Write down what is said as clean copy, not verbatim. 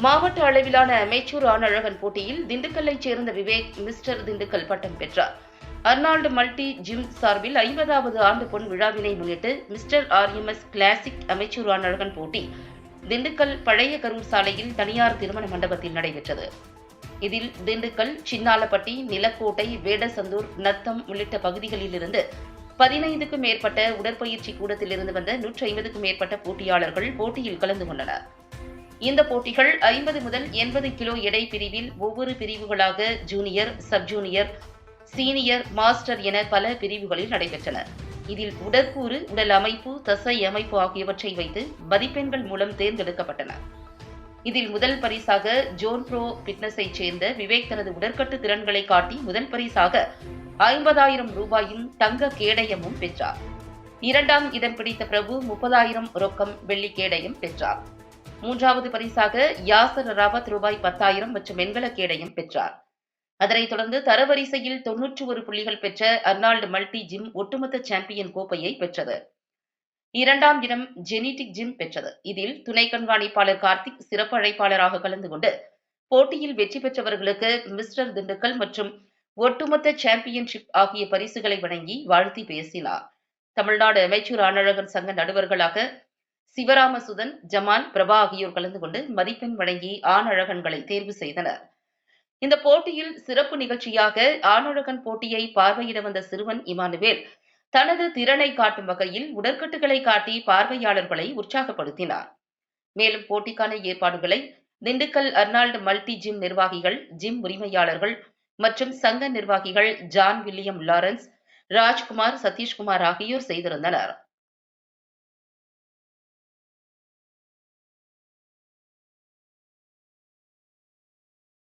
மாவட்ட அளவிலான அமெச்சூர் ஆணழகன் போட்டியில் திண்டுக்கல்லைச் சேர்ந்த விவேக் மிஸ்டர் திண்டுக்கல் பட்டம் பெற்றார். அர்னால்டு மல்டி ஜிம் சார்பில் 50வது ஆண்டு பொன் விழாவினை முன்னிட்டு மிஸ்டர் ஆர்எம்எஸ் கிளாசிக் அமெச்சூர் ஆணழகன் போட்டி திண்டுக்கல் பழைய கரூர் சாலையில் தனியார் திருமண மண்டபத்தில் நடைபெற்றது. இதில் திண்டுக்கல், சின்னாலப்பட்டி, நிலக்கோட்டை, வேடசந்தூர், நத்தம் உள்ளிட்ட பகுதிகளிலிருந்து 15க்கும் மேற்பட்ட உடற்பயிற்சி கூடத்திலிருந்து வந்த 150க்கும் மேற்பட்ட போட்டியாளர்கள் போட்டியில் கலந்து கொண்டனர். இந்த போட்டிகள் 50 முதல் 80 கிலோ எடை பிரிவில் ஒவ்வொரு பிரிவுகளாக junior, sub junior, senior, master என பல பிரிவுகளில் நடைபெற்றன. இதில் உடற்கூறு, உடல் அமைப்பு, தசை அமைப்பு ஆகியவற்றை வைத்து மதிப்பெண்கள் மூலம் தேர்ந்தெடுக்கப்பட்டன. இதில் முதல் பரிசாக ஜோன் ப்ரோ பிட்னஸை சேர்ந்த விவேக் தனது உடற்கட்டு திறன்களை காட்டி முதல் பரிசாக 50,000 ரூபாயும் தங்க கேடயமும் பெற்றார். இரண்டாம் இடம் பிடித்த பிரபு 30,000 ரொக்கம் வெள்ளி கேடயம் பெற்றார். மூன்றாவது பரிசாக யாசர் ராவத் ரூபாய் 10,000 மற்றும் வெண்கல கேடயம் பெற்றார். அதனைத் தொடர்ந்து தரவரிசையில் 91 புள்ளிகள் பெற்ற அர்னால்டு மல்டி ஜிம் ஒட்டுமொத்த சாம்பியன் கோப்பையை பெற்றது. இரண்டாம் இடம் ஜெனிடிக் ஜிம் பெற்றது. இதில் துணை கண்காணிப்பாளர் கார்த்திக் சிறப்பு அழைப்பாளராக கலந்து கொண்டு போட்டியில் வெற்றி பெற்றவர்களுக்கு மிஸ்டர் திண்டுக்கல் மற்றும் ஒட்டுமொத்த சாம்பியன்ஷிப் ஆகிய பரிசுகளை வழங்கி வாழ்த்தி பேசினார். தமிழ்நாடு அமெச்சூர் ஆணழகன் சங்க நடுவர்களாக சிவராமசுதன், ஜமால், பிரபா ஆகியோர் கலந்து கொண்டு மதிப்பெண் வழங்கி ஆணழகன்களை தேர்வு செய்தனர். இந்த போட்டியில் சிறப்பு நிகழ்ச்சியாக ஆணழகன் போட்டியை பார்வையிட வந்த சிறுவன் இமானுவேல் தனது திறனை காட்டும் வகையில் உடற்கட்டுகளை காட்டி பார்வையாளர்களை உற்சாகப்படுத்தினார். மேலும் போட்டிக்கான ஏற்பாடுகளை திண்டுக்கல் அர்னால்டு மல்டி ஜிம் நிர்வாகிகள், ஜிம் உரிமையாளர்கள் மற்றும் சங்க நிர்வாகிகள் John William Lawrence, Rajkumar, Sathishkumar ஆகியோர் செய்திருந்தனர்.